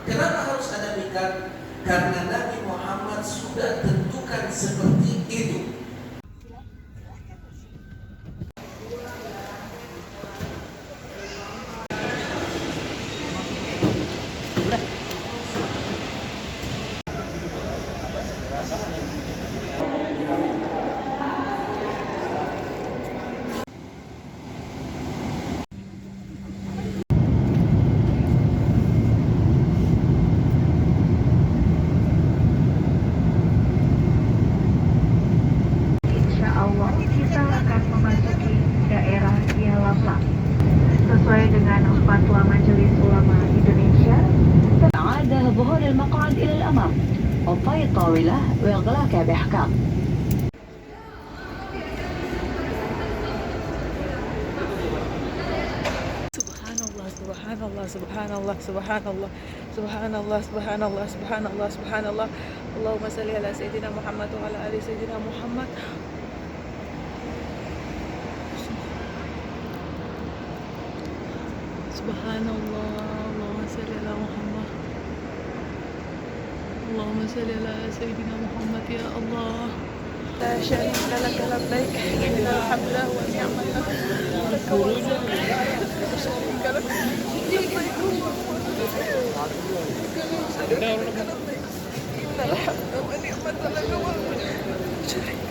Kenapa harus ada mikat? Karena Nabi Muhammad sudah tentukan seperti itu. Kita akan memasuki daerah Yalamlam sesuai dengan fatwa Majelis Ulama Indonesia. عادة ظهور المقعد إلى الأمام وطي الطاولة وإغلاقها بإحكام. Subhanallah, subhanallah, subhanallah, subhanallah, subhanallah, subhanallah, subhanallah. Allahumma salli ala Sayyidina Muhammad wa ala ali Sayyidina Muhammad. Subhanallah, Allahumma salli ala Muhammad. Allahumma salli ala Sayyidina Muhammad ya Allah. La syarika laka labbaik innal hamda wa ni'mata laka wal mulk la syarika lak. Innal hamda wa ni'mata laka wal mulk la syarika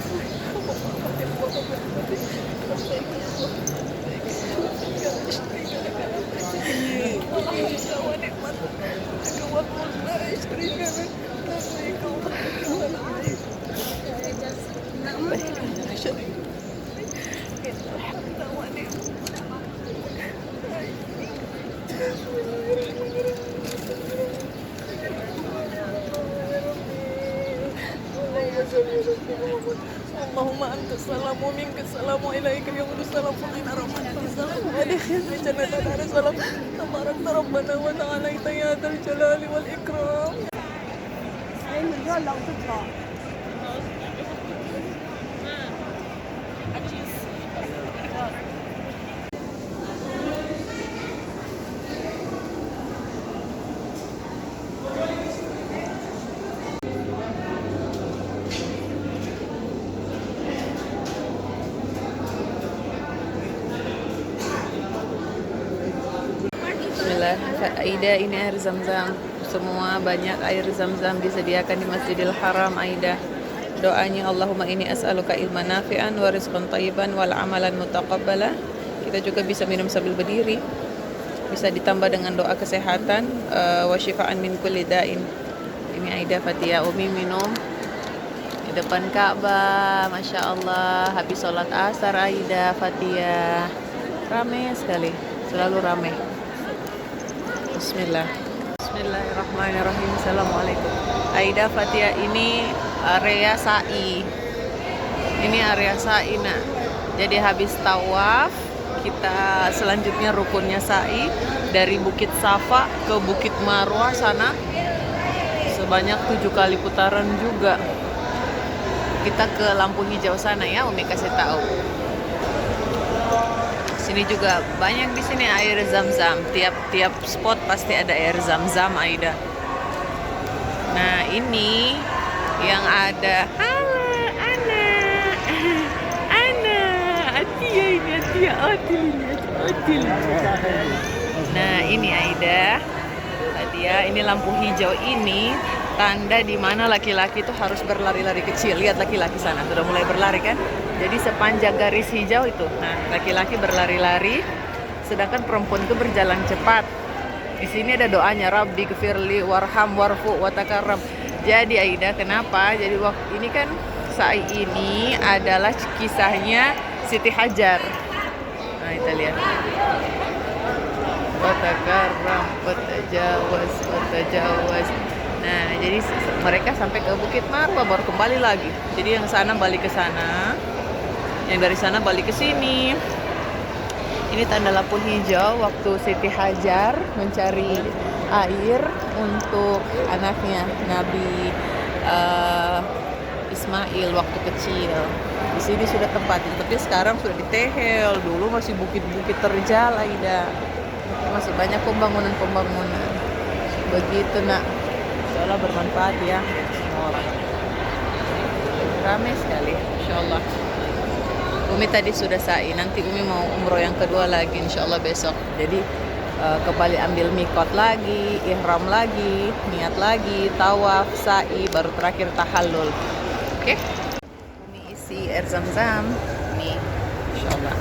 Allahumma anta salamu minka salamu ilaika yaudu salam fa'ina rahmatka salamu alaihim bi jannatin dar salam tabarakta rabbana wa ta'ala ya dzal jalali wal ikram. Bismillah, Aida, ini air zam-zam. Semua banyak air zam-zam disediakan di Masjidil Haram. Aida, doanya Allahumma inni as'aluka ilman nafi'an wa rizqan thayyiban wal amalan mutaqabbala. Kita juga bisa minum sambil berdiri. Bisa ditambah dengan doa kesehatan wa syifaan min kulli da'in. Ini Aida Fatia Umi minum di depan Ka'bah. Masya Allah, habis sholat asar Aida Fatia. Rame sekali, selalu rame. Bismillah. Bismillahirrahmanirrahim. Assalamualaikum. Aida Fatia, ini area sa'i. Ini area sa'i, nah. Jadi habis tawaf, kita selanjutnya rukunnya sa'i dari Bukit Safa ke Bukit Marwah sana. Sebanyak 7 kali putaran juga. Kita ke lampu hijau sana ya, Umi kasih tahu. Sini juga banyak di sini air zam-zam. Tiap spot pasti ada air zam-zam Aida. Nah, ini yang ada. Halo, Ana, Atia ini, Atia, Atil. Nah, ini Aida. Adia, ini lampu hijau ini tanda di mana laki-laki itu harus berlari-lari kecil. Lihat laki-laki sana sudah mulai berlari kan? Jadi sepanjang garis hijau itu, nah laki-laki berlari-lari, sedangkan perempuan itu berjalan cepat. Di sini ada doanya, Rabbi gfirli warham warfu watakarram. Jadi Aida, kenapa? Jadi waktu ini kan sa'i ini adalah kisahnya Siti Hajar. Nah, kita lihat. Watakarram, watajawaz. Nah, jadi mereka sampai ke Bukit Marwah baru kembali lagi. Jadi yang sana balik ke sana, yang dari sana balik ke sini. Ini tanda lampu hijau waktu Siti Hajar mencari air untuk anaknya Nabi Ismail waktu kecil. Di sini sudah tempatnya, tapi sekarang sudah ditehel. Dulu masih bukit-bukit terjal Aida. Masih banyak pembangunan-pembangunan. Begitu nak, insyaallah bermanfaat ya semua orang. Ramai sekali, insyaallah. Umi tadi sudah sa'i, nanti Umi mau umroh yang kedua lagi insyaallah besok. Jadi kembali ambil mikot lagi, ihram lagi, niat lagi, tawaf, sa'i, baru terakhir tahallul. Oke? Umi isi air zam-zam. Nih, insyaallah.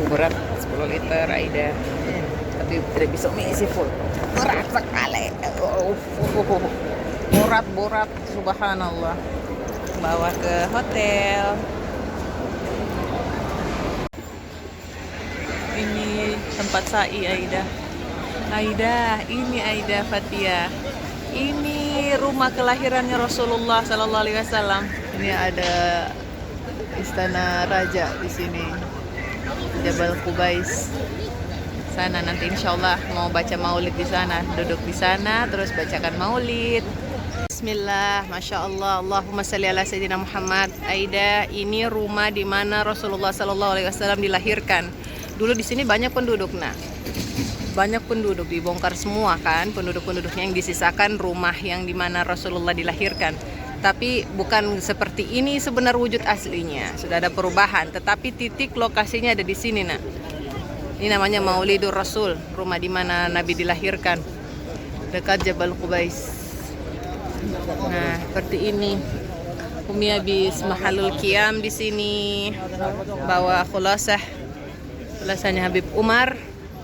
Berat 10 liter Aida. Tapi tidak bisa Umi isi full. Berat sekali. Borat, subhanallah. Bawa ke hotel. Ini tempat sa'i Aida. Ini Aida Fatia. Ini rumah kelahirannya Rasulullah Sallallahu Alaihi Wasallam. Ini ada istana raja di sini, Jabal Qubais. Sana nanti insyaallah mau baca maulid di sana, duduk di sana terus bacakan maulid. Bismillah, masya Allah, Allahumma salli ala Sayyidina Muhammad. Aida, ini rumah di mana Rasulullah Sallallahu Alaihi Wasallam dilahirkan. Dulu di sini banyak penduduk, nah, banyak penduduk, dibongkar semua kan penduduk-penduduknya, yang disisakan rumah yang di mana Rasulullah dilahirkan. Tapi bukan seperti ini sebenar wujud aslinya, sudah ada perubahan. Tetapi titik lokasinya ada di sini, nah. Ini namanya Maulidur Rasul, rumah di mana Nabi dilahirkan, dekat Jabal Qubais. Nah, seperti ini. Umi habis mahalul qiyam di sini, bawa khulasahnya Habib Umar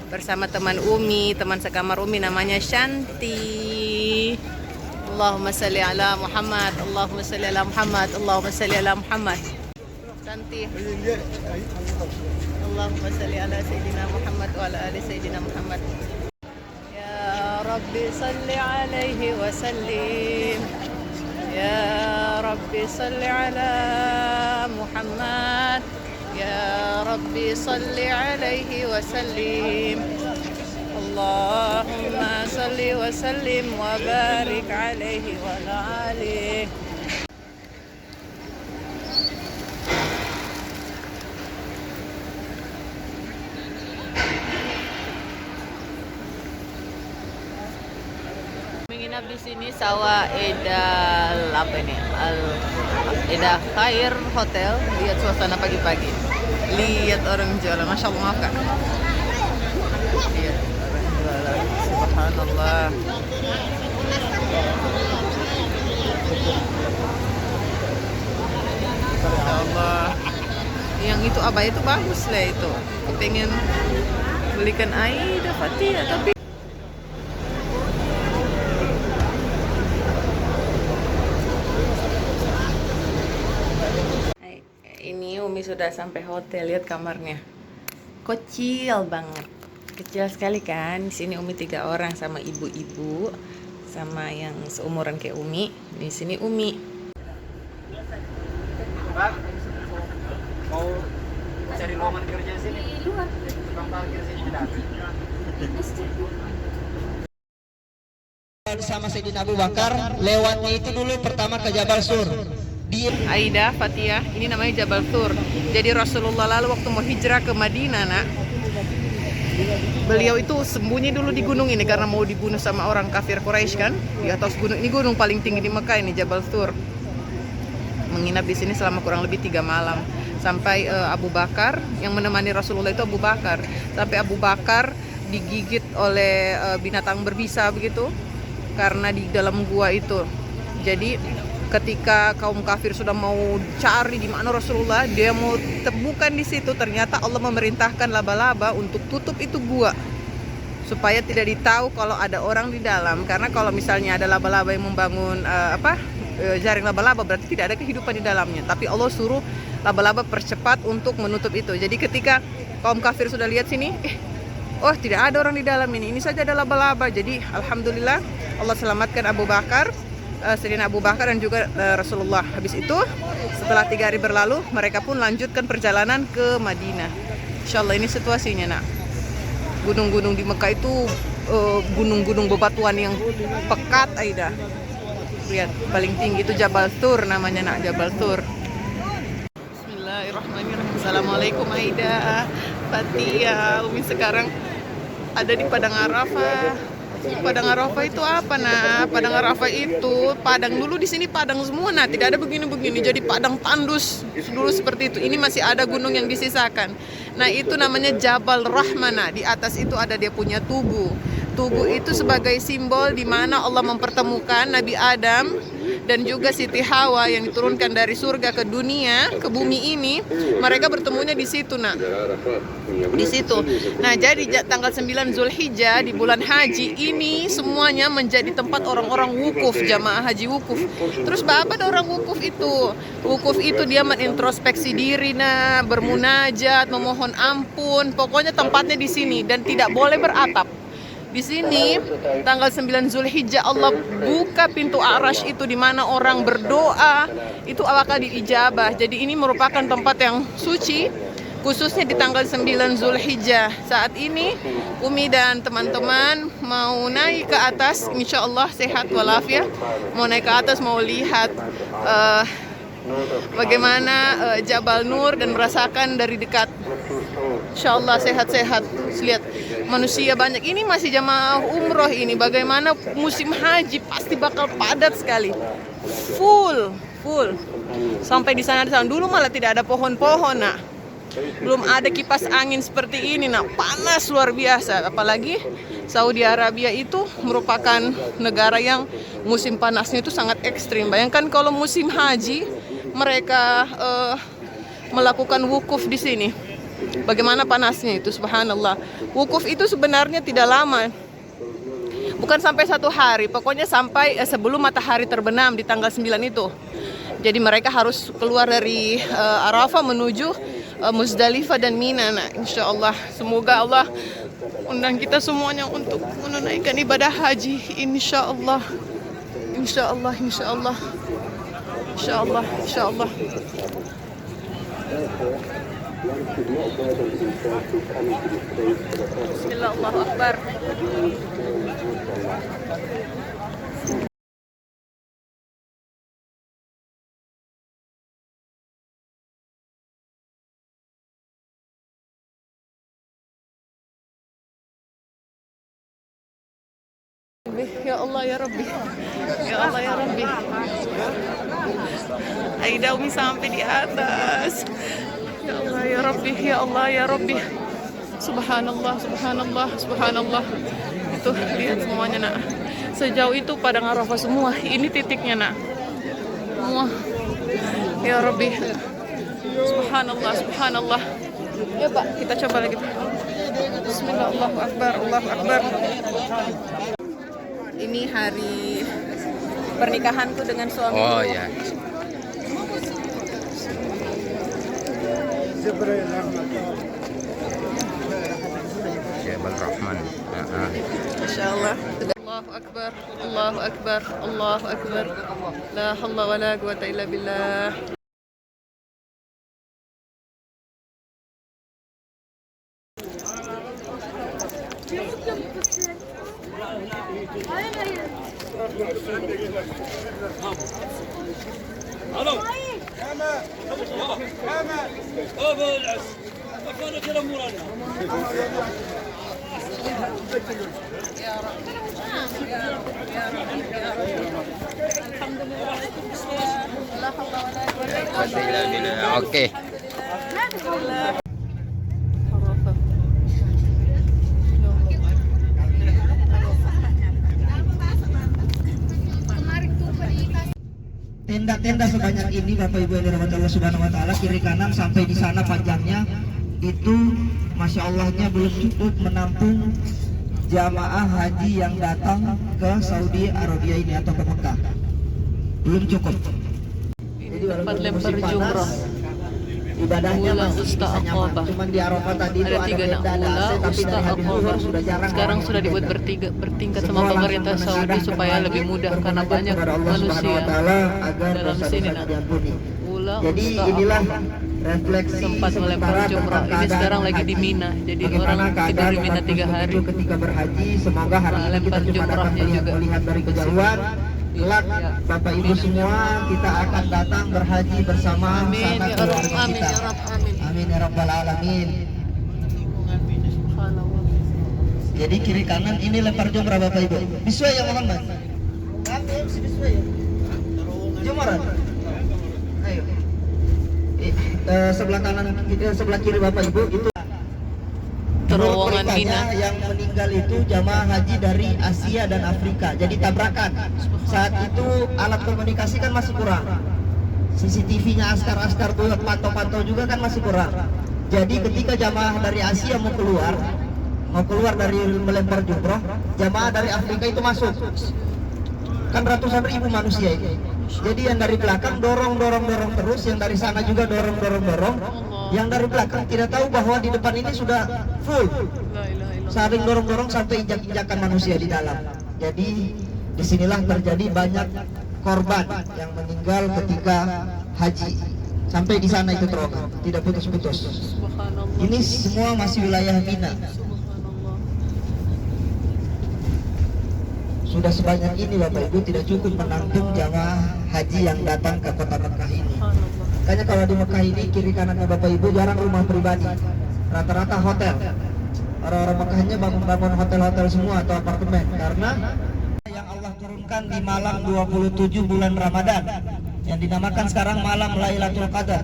bersama teman Umi, teman sekamar Umi namanya Shanti. Allahumma salli ala Muhammad, Allahumma salli ala Muhammad, Allahumma salli ala Muhammad. Shanti. Allahumma salli ala Sayyidina Muhammad wa ala ali Sayyidina Muhammad. Ya Rabbi salli alaihi wa sallim. Ya Rabbi salli ala Muhammad. Ya Rabbi salli alaihi wa sallim. Allahumma salli wa sallim wa barik alaihi wa ala alihi. Menginap di sini Sawa Edal apa ini? Eda Khair Hotel. Lihat suasana pagi-pagi. Lihat orang jualan, masya Allah, maaf kak. Lihat orang jualan, subhanallah. Masya Allah. Yang itu abaya itu bagus lah itu. Aku pengen belikan Aida Fatia tapi ini Umi sudah sampai hotel. Lihat kamarnya, kecil banget, kecil sekali kan. Di sini Umi 3 orang sama ibu-ibu, sama yang seumuran kayak Umi. Di sini Umi. Bang, mau cari lowongan kerja sini? Tukang parkir sini tidak. Sama Sayyidina Abu Bakar, lewatnya itu dulu pertama ke Jabal Sur. Aida Fatia, ini namanya Jabal Tur. Jadi Rasulullah lalu waktu mau hijrah ke Madinah, nak, beliau itu sembunyi dulu di gunung ini karena mau dibunuh sama orang kafir Quraisy kan. Di atas gunung ini, gunung paling tinggi di Mekah ini, Jabal Tur. Menginap di sini selama kurang lebih 3 malam. Sampai Abu Bakar yang menemani Rasulullah itu Abu Bakar. Sampai Abu Bakar digigit oleh binatang berbisa begitu karena di dalam gua itu. Jadi ketika kaum kafir sudah mau cari di mana Rasulullah, dia mau temukan di situ, ternyata Allah memerintahkan laba-laba untuk tutup itu gua supaya tidak ditahu kalau ada orang di dalam. Karena kalau misalnya ada laba-laba yang membangun jaring laba-laba, berarti tidak ada kehidupan di dalamnya. Tapi Allah suruh laba-laba percepat untuk menutup itu. Jadi ketika kaum kafir sudah lihat sini, oh tidak ada orang di dalam ini saja ada laba-laba. Jadi alhamdulillah Allah selamatkan Abu Bakar, Sayyidina Abu Bakar dan juga Rasulullah. Habis itu setelah 3 hari berlalu, mereka pun lanjutkan perjalanan ke Madinah. Insyaallah ini situasinya, nak. Gunung-gunung di Mekah itu gunung-gunung bebatuan yang pekat, Aida. Lihat paling tinggi itu Jabal Tur namanya, nak, Jabal Tur. Bismillahirrahmanirrahim. Assalamualaikum Aida Fatia. Umi sekarang ada di Padang Arafah. Padang Arafah itu apa nah? Padang Arafah itu padang dulu di sini padang semua nah, tidak ada begini-begini. Jadi padang tandus dulu seperti itu. Ini masih ada gunung yang disisakan. Nah, itu namanya Jabal Rahmana. Di atas itu ada dia punya tugu. Tugu itu sebagai simbol di mana Allah mempertemukan Nabi Adam dan juga Siti Hawa yang diturunkan dari surga ke dunia, ke bumi ini. Mereka bertemunya di situ, nah. Di situ. Nah, jadi tanggal 9 Zulhijjah di bulan haji ini semuanya menjadi tempat orang-orang wukuf, jamaah haji wukuf. Terus apa ada orang wukuf itu? Wukuf itu dia menintrospeksi diri, nah, bermunajat, memohon ampun. Pokoknya tempatnya di sini dan tidak boleh beratap. Di sini tanggal 9 Zulhijjah Allah buka pintu Arash itu di mana orang berdoa itu bakal diijabah. Jadi ini merupakan tempat yang suci khususnya di tanggal 9 Zulhijjah. Saat ini Umi dan teman-teman mau naik ke atas, insya Allah sehat walafiat. Mau naik ke atas mau lihat bagaimana Jabal Nur dan merasakan dari dekat. Insya Allah sehat-sehat. Lihat manusia banyak. Ini masih jamaah umroh ini. Bagaimana musim haji pasti bakal padat sekali. Full. Sampai di sana dulu malah tidak ada pohon-pohon, nah. Belum ada kipas angin seperti ini, nah. Panas luar biasa. Apalagi Saudi Arabia itu merupakan negara yang musim panasnya itu sangat ekstrim. Bayangkan kalau musim haji mereka melakukan wukuf di sini. Bagaimana panasnya itu, subhanallah. Wukuf itu sebenarnya tidak lama. Bukan sampai 1 hari, pokoknya sampai sebelum matahari terbenam di tanggal 9 itu. Jadi mereka harus keluar dari Arafah menuju Muzdalifah dan Mina. Nah, insya Allah, semoga Allah undang kita semuanya untuk menunaikan ibadah haji. Insya Allah. Bismillah, Allahu Akbar. Ya Allah ya Rabbi. Ya Allah ya Rabbi. Aida Umi sampai di atas. Ya Allah ya Rabbi, ya Allah ya Rabbi. Subhanallah. Itu lihat semuanya, nak. Sejauh itu padang Arafah semua. Ini titiknya, nak. Semua. Ya Rabbi. Subhanallah. Ya Pak, kita coba lagi. Bismillah, Allahu Akbar. Ini hari pernikahanku dengan suami. Oh ya. Jabal Rahman. Masya Allah. Allahu Akbar. La haula wa la quwata illa billah. Oke. Tenda-tenda sebanyak ini Bapak Ibu yang dirahmati Allah Subhanahu wa taala, kiri kanan sampai di sana panjangnya itu Masya Allahnya belum cukup menampung jamaah haji yang datang ke Saudi Arabia ini atau ke Mekah. Belum cukup. Jadi tempat lempar jumrah. Ibadahnya Ula masih Usta bisa nyaman. Aqabah. Cuman di Arafah tadi itu Ada ada 3 tenda, ada Ula AC, tapi Usta dari habis Aqabah. zuhur sudah jarang Sekarang orang sudah yang dibuat bertenda. bertingkat sama Semua pemerintah langsung Saudi menengadahkan supaya langit, lebih mudah karena bermunajat banyak kepada Allah Subhanahu manusia wa taala agar dalam sini, dosa-dosanya nak. diampuni. Ula Jadi Usta inilah Aqabah. refleksi Tempat melempar sementara jumrah. tentang Ini keadaan sekarang lagi di haji. Mina. Jadi Bagaimana orang tidur keadaan di Mina umat 3 muslim hari. itu ketika berhaji. Semoga hari ini kita Lempar cuma dapat jumrahnya juga. melihat dari kejauhan. Kelak Ya. Bapak Ibu semua kita akan datang berhaji bersama Amin sanak ya keluarga Rabb, amin kita. ya Rabb, amin. Amin ya Rabbal Alamin. Subhanallah. Jadi kiri kanan ini lempar jumrah Bapak Ibu. Biswa ya Muhammad. Kami si biswa ya. Jumrah. Ayo. Sebelah kanan, sebelah kiri Bapak Ibu itu Terowongan beritanya Mina. yang meninggal itu jamaah haji dari Asia dan Afrika. Jadi tabrakan. Saat itu alat komunikasi kan masih kurang. CCTV-nya askar-askar buat pantau-pantau juga kan masih kurang. Jadi ketika jamaah dari Asia mau keluar dari melempar jumroh, jamaah dari Afrika itu masuk. Kan ratusan ribu manusia itu. Jadi yang dari belakang dorong terus, yang dari sana juga dorong. Yang dari belakang tidak tahu bahwa di depan ini sudah full. Saling dorong sampai injak-injakan manusia di dalam. Jadi disinilah terjadi banyak korban yang meninggal ketika haji. Sampai di sana itu terowongan, tidak putus-putus. Subhanallah. Ini semua masih wilayah Mina. Subhanallah. Sudah sebanyak ini Bapak Ibu tidak cukup menampung jamaah haji yang datang ke kota Mekah ini. Subhanallah. Makanya kalau di Mekah ini kiri kanannya Bapak Ibu jarang rumah pribadi, rata-rata hotel. Orang-orang Mekahnya bangun hotel-hotel semua atau apartemen, karena yang Allah turunkan di malam 27 bulan Ramadan yang dinamakan sekarang malam Lailatul Qadar.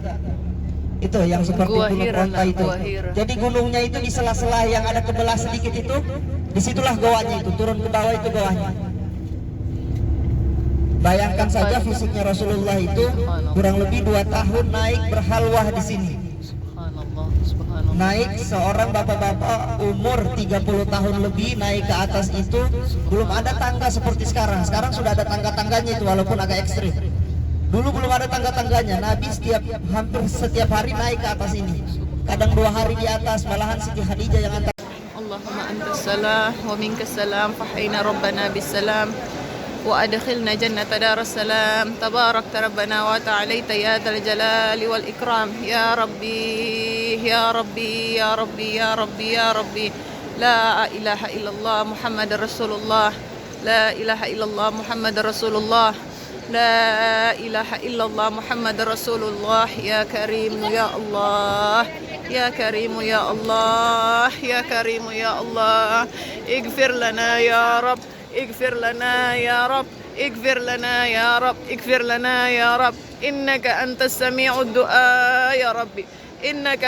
Itu yang seperti Gua gunung Hira, Konta itu. Gua Hira. Jadi gunungnya itu di sela-sela yang ada kebelah sedikit itu, disitulah goanya itu, turun ke bawah itu goanya. Bayangkan saja fisiknya Rasulullah itu kurang lebih 2 tahun naik berhalwah di sini. Subhanallah. Naik seorang bapak-bapak umur 30 tahun lebih naik ke atas itu, belum ada tangga seperti sekarang. Sekarang sudah ada tangga-tangganya itu walaupun agak ekstrim. Dulu belum ada tangga-tangganya. Nabi hampir setiap hari naik ke atas ini. Kadang 2 hari di atas, malahan Siti Khadijah yang antar. Allahumma antas salam wa minkas salam fahayna rabbana bis salam wa adkhilna jannata daras salam tabarakta rabbana wa ta'alaita ya dzal jalali wal ikram ya rabbi ya rabbi ya rabbi ya rabbi ya rabbi la ilaha illallah muhammadar rasulullah la ilaha illallah muhammadar rasulullah لا إله إلا الله محمد رسول الله يا كريم يا الله يا كريم يا الله يا كريم يا الله اغفر لنا يا رب اغفر لنا يا رب اغفر لنا يا رب اغفر لنا يا رب إنك أنت السميع الدعاء يا ربي إنك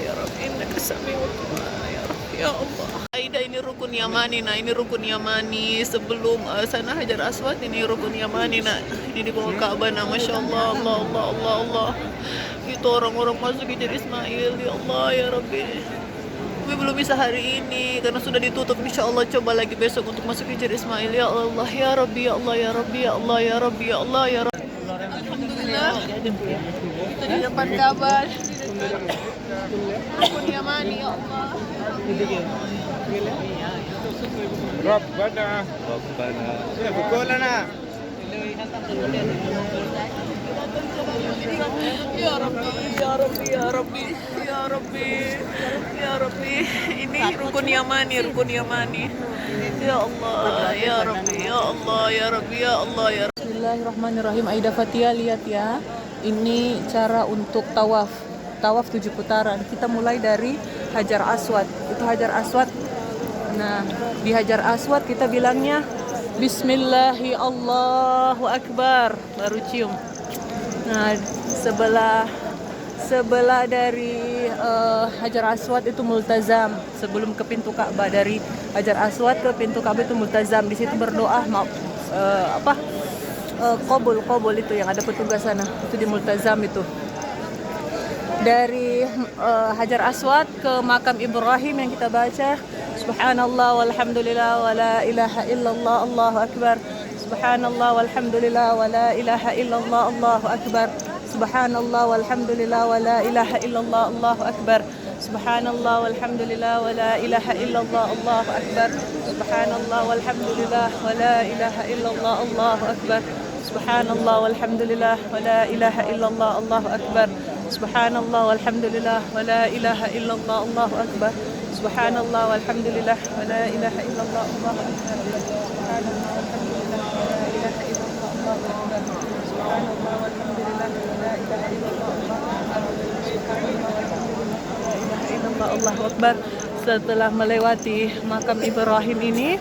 يا رب إنك سميع الدعاء يا رب يا الله. Aida, ini rukun Yamani, nah ini rukun Yamani sebelum sana Hajar Aswad, ini rukun Yamani, nah ini di bawah Ka'bah, nah Masya Allah, Allah. Itu orang-orang masuk Hajar Ismail, ya Allah ya Rabbi. Gue belum bisa hari ini karena sudah ditutup, Insya Allah coba lagi besok untuk masuk Hajar Ismail, ya Allah ya Rabbi, ya Allah ya Rabbi, ya Allah ya Rabbi, ya Allah ya Rabbi. Alhamdulillah, kita di depan Ka'bah, rukun Yamani, ya Allah. Rabbana ya bukulana Ya Rabbi, ya Rabbi, ya Rabbi, ya Rabbi, ya Rabbi. Ini rukun Yamani, rukun Yamani. Ya Allah, ya Rabbi, ya Allah, ya Rabbi, ya Allah, ya Rabbi. Bismillahirrahmanirrahim. Aida Fatia, lihat ya. Ini cara untuk tawaf. Tawaf 7 putaran. Kita mulai dari Hajar Aswad. Itu Hajar Aswad. Nah, di Hajar Aswad kita bilangnya Bismillahi Allahu Akbar, baru cium. Nah, sebelah dari Hajar Aswad itu multazam. Sebelum ke pintu Ka'bah, dari Hajar Aswad ke pintu Ka'bah itu multazam. Di situ berdoa qabul itu yang ada petugas sana. Itu di multazam itu. Dari Hajar Aswad ke makam Ibrahim yang kita baca Subhanallah walhamdulillah wa la ilaha illallah Allahu akbar. Subhanallah walhamdulillah wa la ilaha illallah Allahu akbar. Subhanallah walhamdulillah wa la ilaha illallah Allahu akbar. Subhanallah walhamdulillah wa la ilaha illallah Allahu akbar. Subhanallah walhamdulillah wa la ilaha illallah Allahu akbar. Subhanallah walhamdulillah wa la ilaha illallah Allahu akbar. Subhanallah walhamdulillah wa la ilaha illallah Allahu akbar. Subhanallah walhamdulillah wa la ilaha illallah Allahu akbar. Subhanallah walhamdulillah wa la ilaha illallah Allahu akbar. Subhanallah walhamdulillah wa la ilaha illallah Allahu akbar. Subhanallah walhamdulillah wa la ilaha illallah Allahu akbar. setelah melewati makam Ibrahim ini,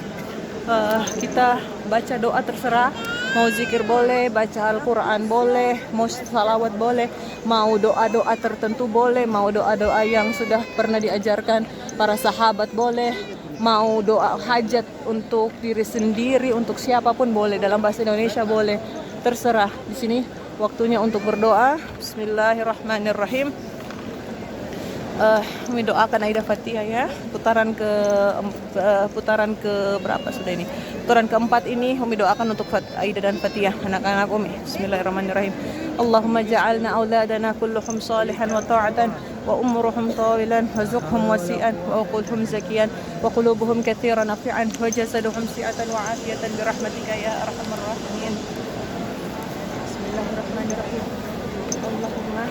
kita baca doa terserah. Mau zikir boleh, baca Al-Quran boleh, mau salawat boleh, mau doa-doa tertentu boleh, mau doa-doa yang sudah pernah diajarkan para sahabat boleh, mau doa hajat untuk diri sendiri, untuk siapapun boleh, dalam bahasa Indonesia boleh, terserah. Di sini waktunya untuk berdoa. Bismillahirrahmanirrahim. Kami doakan Aida Fatihah ya. Putaran ke berapa sudah ini? Putaran keempat ini kami doakan untuk Aida dan Fatihah, anak-anak Umi. Bismillahirrahmanirrahim. Allahumma ja'alna auladana kulluhum salihan wa ta'atan wa umruhum tawilan wa zuqhum wasi'an wa uqulhum zakiyan wa qulubuhum katsiran nafi'an wa jasaduhum si'atan wa afiyatan bi rahmatika ya arhamar rahimin. Bismillahirrahmanirrahim. Allahumma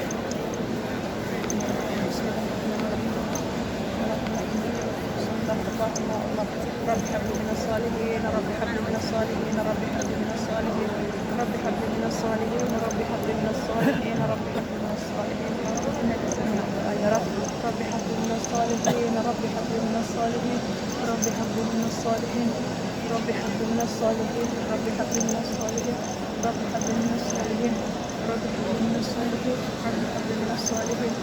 رب حبل من الصالحين رب حبل من الصالحين رب حبل من الصالحين رب حبل من الصالحين رب حبل من الصالحين رب حبل من الصالحين إنك سميع الدعاء يا رب رب حبل من الصالحين رب حبل من الصالحين رب حبل من الصالحين رب حبل من الصالحين رب حبل من الصالحين رب حبل من الصالحين رب حبل من الصالحين رب حبل من الصالحين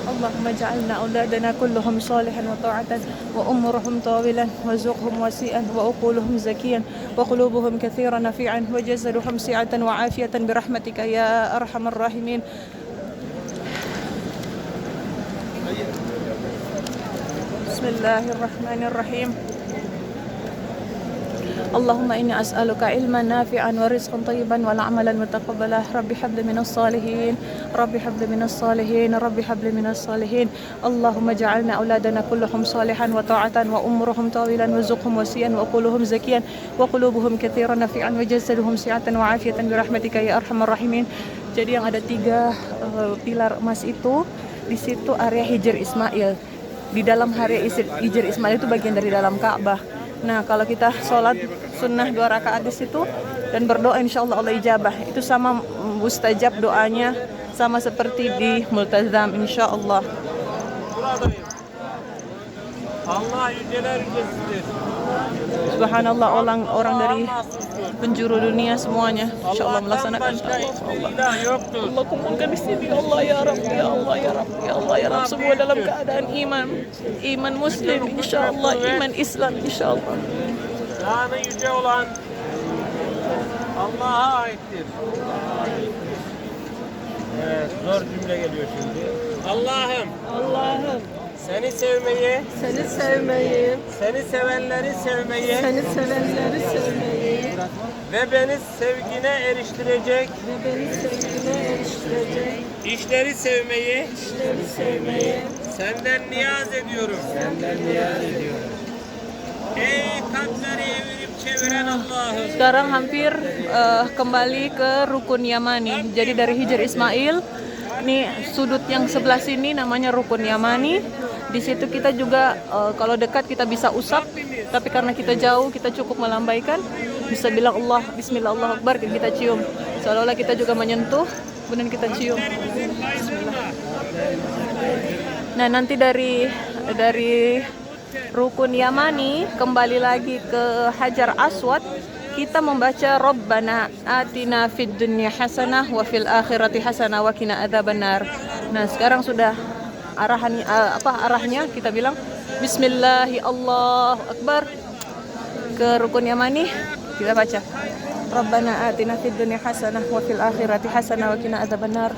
اللهم اجعلنا أولادنا كلهم صالحا وطاعة وأمرهم طاولا وزقهم وسيئا وأقولهم زكيا وقلوبهم كثيرا نفيعا وجسدهم سعة وعافية برحمتك يا أرحم الراحمين. بسم الله الرحمن الرحيم. اللهم إني أسألك علما نافعا ورزقا طيبا والعملا متقبلا رب حبل من الصالحين رب حبل من الصالحين رب حبل من الصالحين اللهم اجعلنا أولادنا كلهم صالحا وطاعة وأمرهم طاولا وزقهم وسيئا وقولهم زكيا وقلوبهم كثيرا نفيعا وجسدهم سعة وعافية برحمتك يا أرحم الراحمين. Jadi yang ada 3 pilar emas itu, di situ area Hijr Ismail. Di dalam area Hijr Ismail itu bagian dari dalam Ka'bah. Nah, kalau kita sholat sunnah 2 rakaat di situ dan berdoa, insya Allah Allah ijabah. Itu sama mustajab doanya, sama seperti di multazam, insya Allah. Allah yüceler yücesidir. Subhanallah, orang dari penjuru dunia semuanya, insya Allah melaksanakan. Allah kumpulkan di sini, Allah ya Rabb, ya Allah ya Rabb, ya Allah ya Rabb, semua dalam keadaan iman Muslim, insya Allah, iman Islam, insya Allah. Şanı yüce olan Allah'a aittir. Evet, zor cümle geliyor şimdi. Allah'ım seni sevmeyi, seni sevenleri sevmeyi ve beni sevgine eriştirecek, işleri sevmeyi, senden niyaz ediyorum. Ey kalpleri evirip çeviren Allah'ım. Sekarang hampir kembali ke Rukun Yamani. Jadi dari Hijr Ismail, ini sudut yang sebelah sini namanya Rukun Yamani. Di situ kita juga kalau dekat kita bisa usap, tapi karena kita jauh kita cukup melambaikan, bisa bilang Allah, Bismillah, Allah Akbar, dan kita cium. Seolah-olah kita juga menyentuh, kemudian kita cium. Bismillah. Nah, nanti dari Rukun Yamani kembali lagi ke Hajar Aswad, kita membaca Rabbana atina fid dunya hasanah wa fil akhirati hasanah wa qina adzabannar. Nah, sekarang sudah arahnya kita bilang Bismillahi Allahu Akbar ke Rukun Yamani, kita baca Rabbana atina fid dunya hasanah wa fil akhirati hasanah wa qina adzabannar.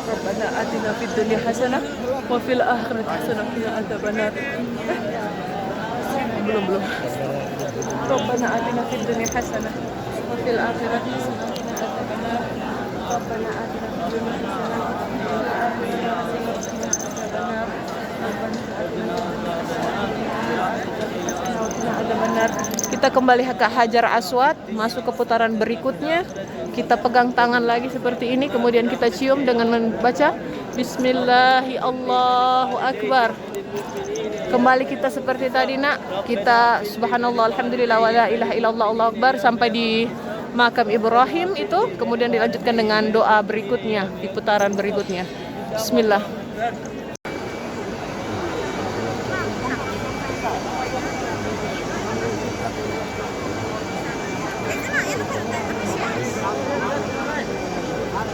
Rabbana atina fid dunya hasanah wa fil akhirati hasanah wa qina adzabannar. Belum. Rabbana atina fid dunya hasanah wa fil akhirati hasanah wa qina adzabannar. Rabbana atina fid dunya hasanah wa fil akhirati hasanah wa qina adzabannar. Rabbana atina fid dunya hasanah wa fil akhirati hasanah wa qina adzabannar. Kita kembali ke Hajar Aswad, masuk ke putaran berikutnya. Kita pegang tangan lagi seperti ini, kemudian kita cium dengan membaca Bismillahi Allahu Akbar. Kembali kita seperti tadi nak, kita subhanallah alhamdulillah wa la ilaha illallah Allahu Akbar sampai di makam Ibrahim itu, kemudian dilanjutkan dengan doa berikutnya di putaran berikutnya. Bismillah.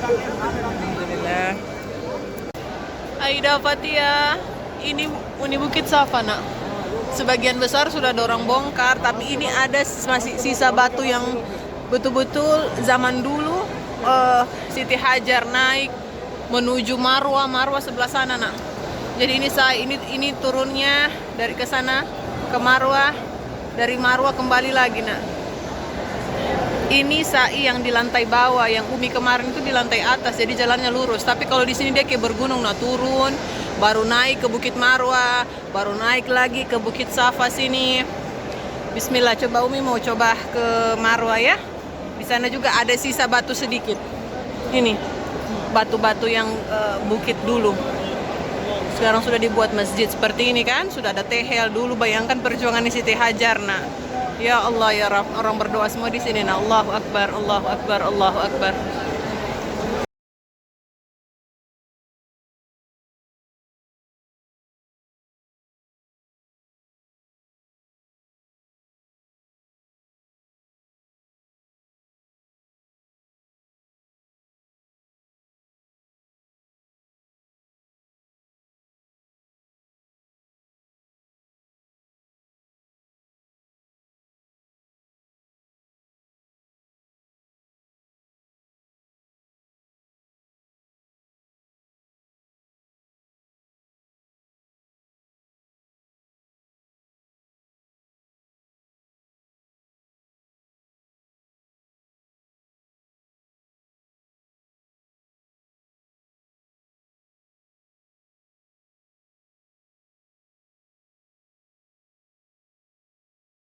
Alhamdulillah. Aida Fatia, ini Bukit Safa nak. Sebagian besar sudah dorong bongkar, tapi ini ada masih sisa batu yang betul-betul zaman dulu Siti Hajar naik menuju Marwah sebelah sana nak. Jadi ini turunnya dari ke sana ke Marwah, dari Marwah kembali lagi nak. Ini sa'i yang di lantai bawah, yang Umi kemarin itu di lantai atas, jadi jalannya lurus. Tapi kalau di sini dia kayak bergunung, nah turun, baru naik ke Bukit Marwah, baru naik lagi ke Bukit Safa sini. Bismillah, coba Umi mau coba ke Marwah ya. Di sana juga ada sisa batu sedikit. Ini batu-batu yang bukit dulu. Sekarang sudah dibuat masjid seperti ini kan, sudah ada tehel dulu. Bayangkan perjuangan Siti Hajar nak. Ya Allah ya Rabb, orang berdoa semua di sini nak. Allahu Akbar, Allahu Akbar, Allahu Akbar.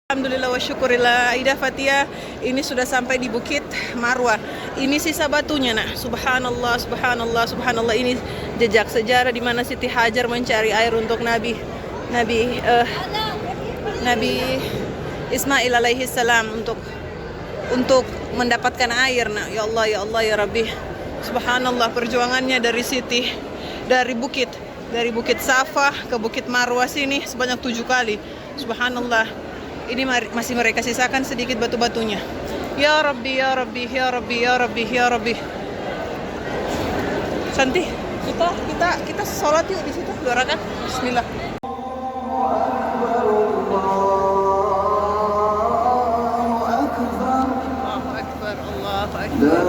Alhamdulillah wa syukurillah Aida Fatia, ini sudah sampai di Bukit Marwah. Ini sisa batunya nak. Subhanallah, subhanallah, subhanallah. Ini jejak sejarah di mana Siti Hajar mencari air untuk Nabi Ismail alaihi salam untuk mendapatkan air nak. Ya Allah ya Allah ya Rabbi. Subhanallah, perjuangannya dari Siti, dari Bukit Safa ke Bukit Marwah sini sebanyak 7 kali. Subhanallah. Ini masih mereka sisakan sedikit batu-batunya. Ya Rabbi, ya Rabbi, ya Rabbi, ya Rabbi, ya Rabbi. Santi, kita sholat yuk di situ 2 rakaat. Bismillah. Allahu Akbar, Allahu Akbar.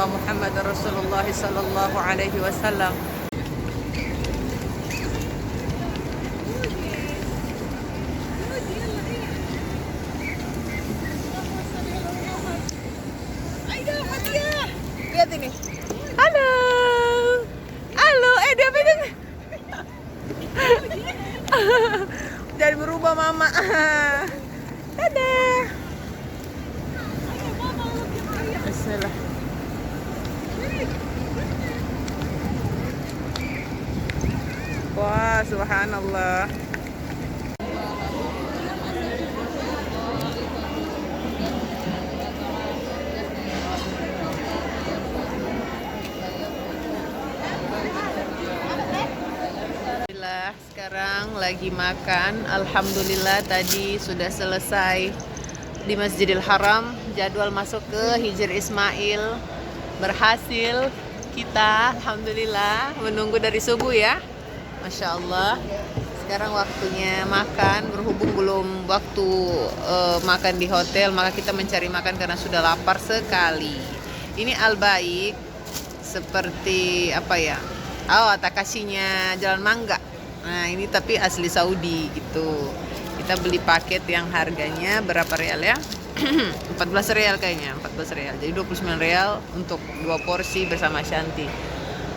Muhammad Rasulullah sallallahu alaihi wasallam. Aida Fatia, lihat ini. Halo, dia pegang. Jadi berubah mama. Dadah. Bismillah. Wah, subhanallah. Sekarang lagi makan. Alhamdulillah tadi sudah selesai di Masjidil Haram. Jadwal masuk ke Hijr Ismail berhasil. Kita alhamdulillah menunggu dari subuh ya. Masya Allah. Sekarang waktunya makan. Berhubung belum waktu makan di hotel, maka kita mencari makan karena sudah lapar sekali. Ini Al-Baik, seperti apa ya? Oh, Takashinya Jalan Mangga. Nah ini tapi asli Saudi gitu. Kita beli paket yang harganya berapa real ya? 14 real kayaknya, 14 real. Jadi 29 real untuk 2 porsi bersama Shanti.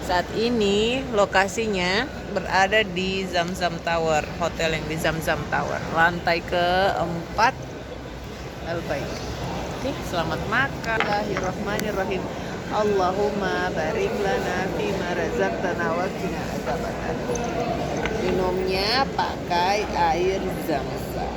Saat ini lokasinya berada di Zamzam Tower, hotel yang di Zamzam Tower, lantai ke-4 Al-Bait. Oke, selamat makan. Bismillahirrahmanirrahim. Allahumma barik lana fima razaqtana wa qina adzabannar. Minumnya pakai air Zamzam.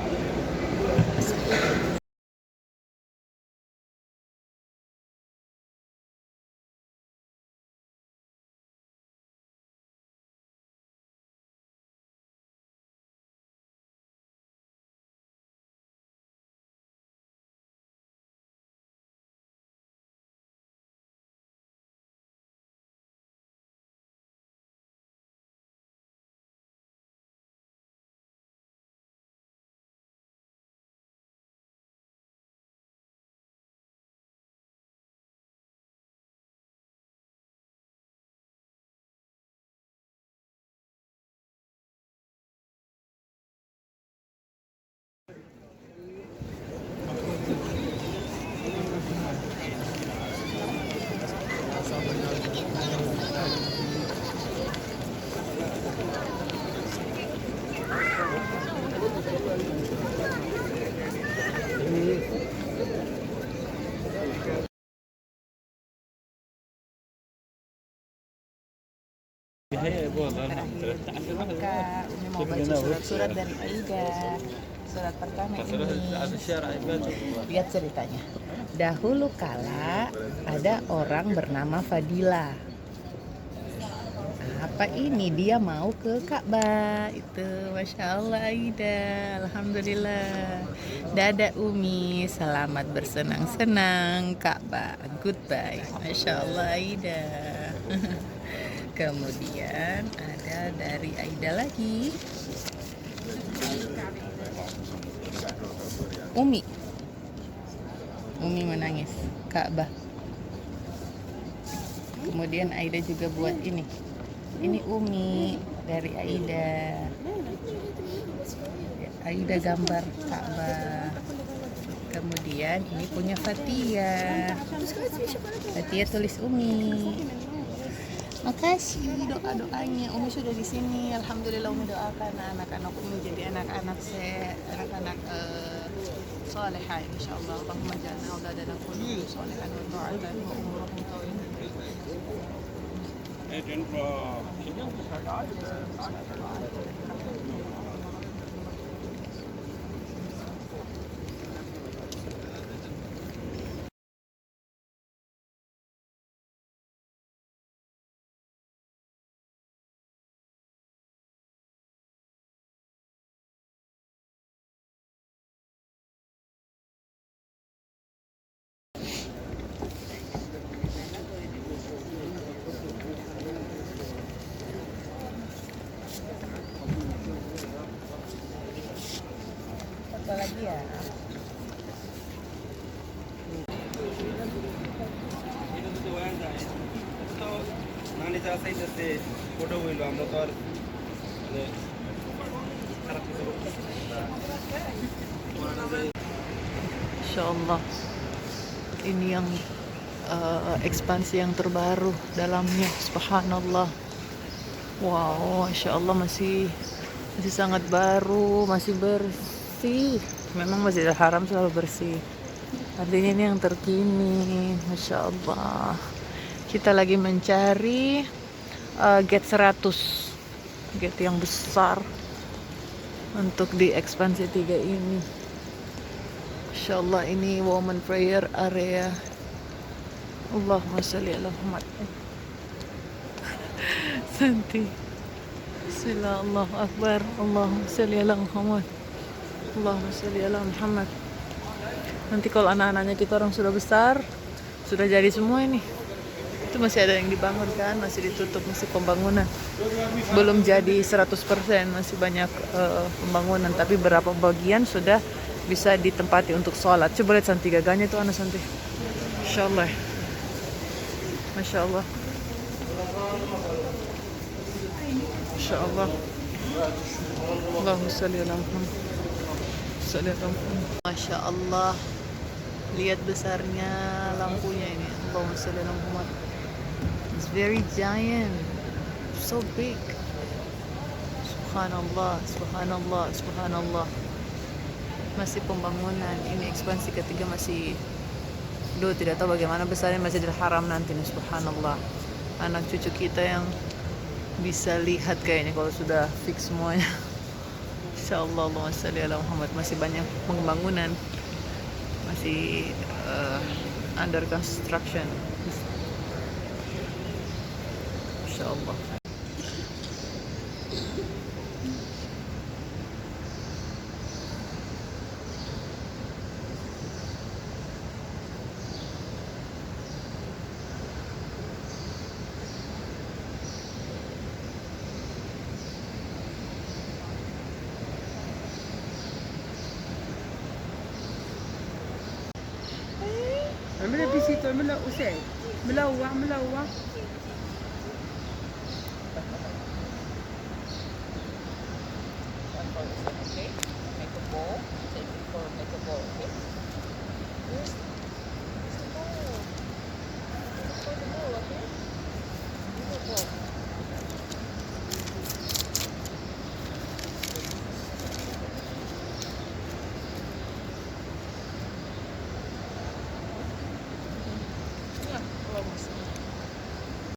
Maka Umi mau baca surat-surat dari Aida. Surat pertama ini, lihat ceritanya. Dahulu kala ada orang bernama Fadila. Apa ini? Dia mau ke Ka'bah. Itu Masya Allah Aida. Alhamdulillah. Dadah Umi, selamat bersenang-senang Ka'bah. Goodbye. Masya Allah Aida. Kemudian ada dari Aida lagi, Umi menangis Ka'bah. Kemudian Aida juga buat ini Umi dari Aida. Aida gambar Ka'bah. Kemudian ini punya Fatia tulis Umi. Makasih doa-doanya. Umi sudah di sini. Alhamdulillah Umi doakan anak-anak Umi jadi anak-anak salehah insyaallah. Allahumma ja'alna auladana kulluhum salihan wa ta'atan wa umurahum tawilan. Apa lagi ya? মানে যা চাইতেছে ফটো হইল আমরা তো আর মানে খারাপ কিছু Insya Allah ini yang ekspansi yang terbaru dalamnya. Subhanallah. Wow, Masya Allah masih sangat baru, masih bersih. Memang Masjidil Haram selalu bersih. Artinya ini yang terkini. Masya Allah. Kita lagi mencari gate 100, gate yang besar untuk di ekspansi 3 ini. Masya Allah, ini woman prayer area. Allahumma salli ala Muhammad. Santi. Bismillah, Allahu Akbar. Allahumma salli ala Muhammad. Allahumma salli ala Muhammad. Nanti kalau anak-anaknya kita orang sudah besar, sudah jadi semua ini. Itu masih ada yang dibangun kan, masih ditutup, masih pembangunan. Belum jadi 100%, masih banyak pembangunan. Tapi berapa bagian sudah bisa ditempati untuk sholat. Coba lihat Santi gagahnya itu anak Santi. Masya Allah. Masya Allah. Masya Allah. Allahumma salli ala Muhammad. Salli ala Muhammad. Masya Allah. Lihat besarnya lampunya ini. Allahumma shalli ala Muhammad. It's very giant. So big. Subhanallah, subhanallah, subhanallah. Masih pembangunan. Ini ekspansi ketiga masih. Duh, tidak tahu bagaimana besarnya Masjidil Haram nanti nih. Subhanallah. Anak cucu kita yang bisa lihat kayaknya kalau sudah fix semuanya. Insyaallah, Allahumma shalli ala Muhammad. Masih banyak pembangunan. Masih under construction. Insyaallah. عملها بيسيتو عملها أساعد ملوع